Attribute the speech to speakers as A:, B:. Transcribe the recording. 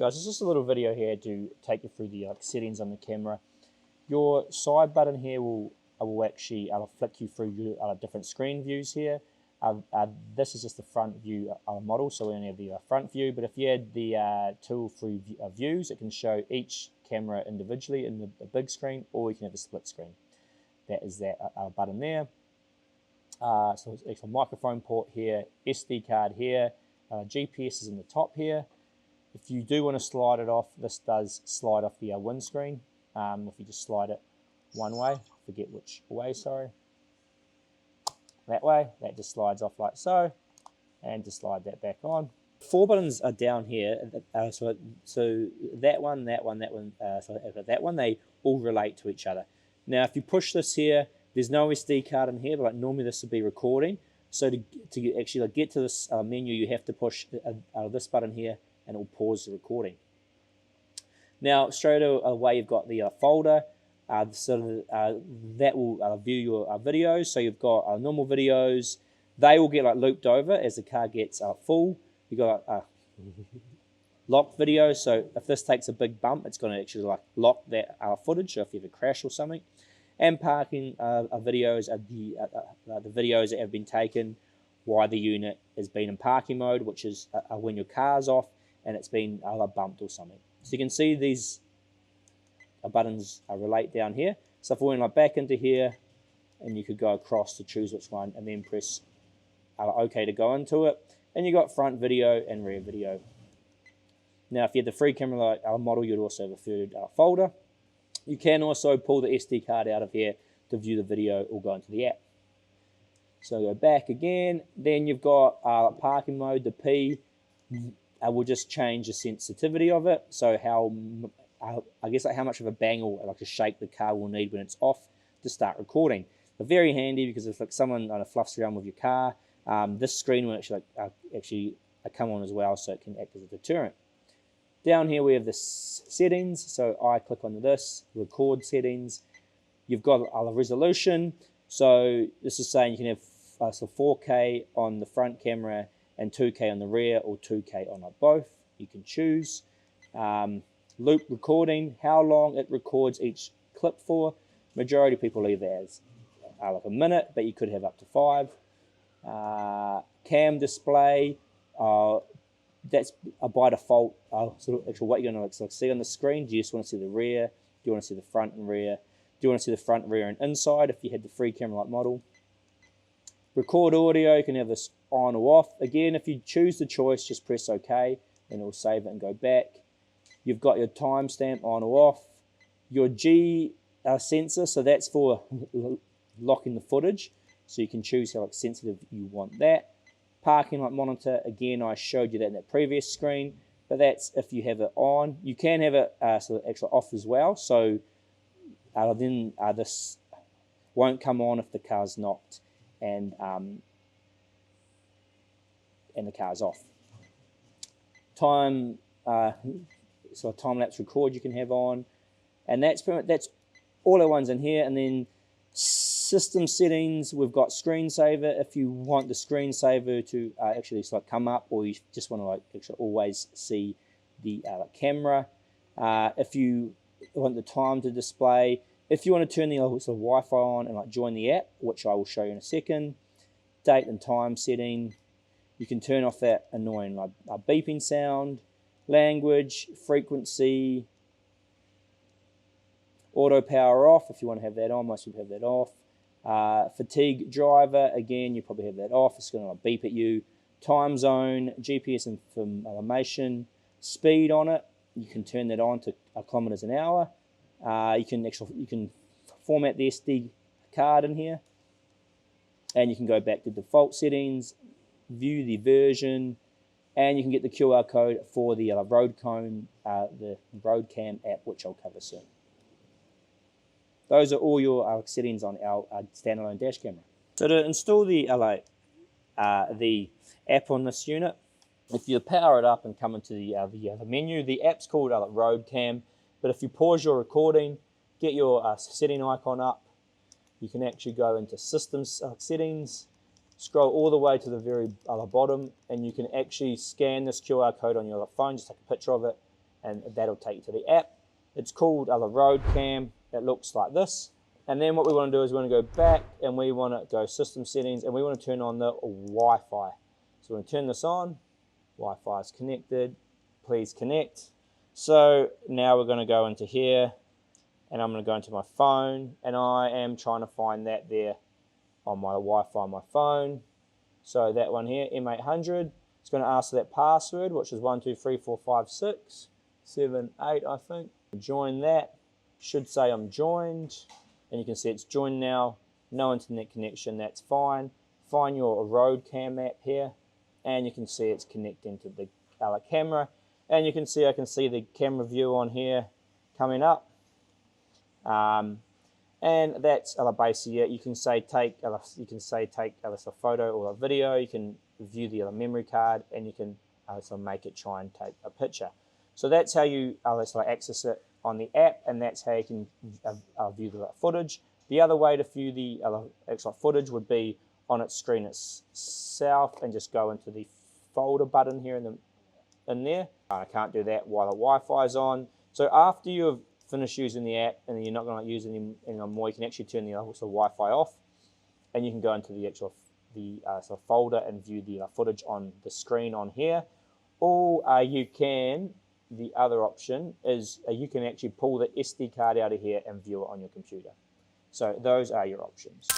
A: guys, it's just a little video here to take you through the settings on the camera. Your side button here will actually flick you through your different screen views here. This is just the front view model, so we only have the front view, but if you had the 2 or 3 views, it can show each camera individually in the big screen, or you can have a split screen. That is that button there. So it's a microphone port here, SD card here, GPS is in the top here. If you do want to slide it off, this does slide off the windscreen. If you just slide it one way, forget which way, sorry. That way, that just slides off like so, and to slide that back on. 4 buttons are down here, so that one, that one, they all relate to each other. Now, if you push this here, there's no SD card in here, but like normally this would be recording. So to actually get to this menu, you have to push this button here, and it will pause the recording. Now, straight away, you've got the folder. That will view your videos. So you've got normal videos. They will get looped over as the car gets full. You've got locked videos. So if this takes a big bump, it's going to actually lock that footage. So if you have a crash or something. And parking videos are the videos that have been taken while the unit has been in parking mode, which is when your car's off and it's been bumped or something. So you can see these buttons relate down here. So if we went back into here, and you could go across to choose which one, and then press OK to go into it, and you got front video and rear video. Now, if you had the free camera model, you'd also have a third folder. You can also pull the SD card out of here to view the video or go into the app. So go back again. Then you've got parking mode. The P will just change the sensitivity of it. So I guess how much of a bang or a shake the car will need when it's off to start recording. They're very handy because if someone fluffs around with your car, this screen will actually come on as well, so it can act as a deterrent. Down here we have the settings, so I click on this, record settings. You've got a resolution, so this is saying you can have 4K on the front camera and 2K on the rear, or 2K on both. You can choose. Loop recording, how long it records each clip for. Majority of people leave it as a minute, but you could have up to 5. Cam display, that's by default actually what you're going to see on the screen. Do you just want to see the rear? Do you want to see the front and rear? Do you want to see the front, rear, and inside if you had the free camera model? Record audio, you can have this on or off. Again, if you choose the choice, just press OK, and it will save it and go back. You've got your timestamp on or off. Your G sensor, so that's for locking the footage. So you can choose how sensitive you want that. Parking light monitor, again, I showed you that in that previous screen, but that's if you have it on. You can have it actually off as well, so then this won't come on if the car's knocked and the car's off. Time, so a time-lapse record you can have on, and that's all the ones in here. And then system settings, we've got screensaver. If you want the screensaver to actually come up, or you just want to actually always see the camera. If you want the time to display, if you want to turn the Wi-Fi on and join the app, which I will show you in a second. Date and time setting, you can turn off that annoying beeping sound. Language, frequency, auto power off if you want to have that on. Most people have that off. Fatigue driver, again, you probably have that off. It's going to beep at you. Time zone, GPS information, speed on it. You can turn that on to kilometers an hour. You can format the SD card in here, and you can go back to default settings, view the version, and you can get the QR code for the the RoadCam app, which I'll cover soon. Those are all your settings on our standalone dash camera. So to install the app on this unit, if you power it up and come into the menu, the app's called RoadCam. But if you pause your recording, get your setting icon up, you can actually go into System Settings, scroll all the way to the very bottom, and you can actually scan this QR code on your phone, just take a picture of it, and that'll take you to the app. It's called a road cam. It looks like this. And then what we want to do is we want to go back and we want to go system settings and we want to turn on the Wi-Fi. So we're going to turn this on. Wi-Fi is connected. Please connect. So now we're going to go into here and I'm going to go into my phone and I am trying to find that there on my Wi-Fi on my phone. So that one here, M800. It's going to ask for that password, which is 1, 2, 3, 4, 5, 6, 7, 8, I think. Join that. Should say I'm joined. And you can see it's joined now. No internet connection, that's fine. Find your road cam app here. And you can see it's connecting to the other camera. And you can see, I can see the camera view on here coming up. And that's basically it. You can say take a photo or a video. You can view the other memory card, and you can make it try and take a picture. So that's how you access it on the app, and that's how you can view the footage. The other way to view the footage would be on its screen itself, and just go into the folder button here in there. I can't do that while the Wi-Fi is on. So after you've finished using the app and you're not going to use it anymore, you can actually turn the Wi-Fi off, and you can go into the folder and view the footage on the screen on here. Or the other option is you can actually pull the SD card out of here and view it on your computer. So those are your options.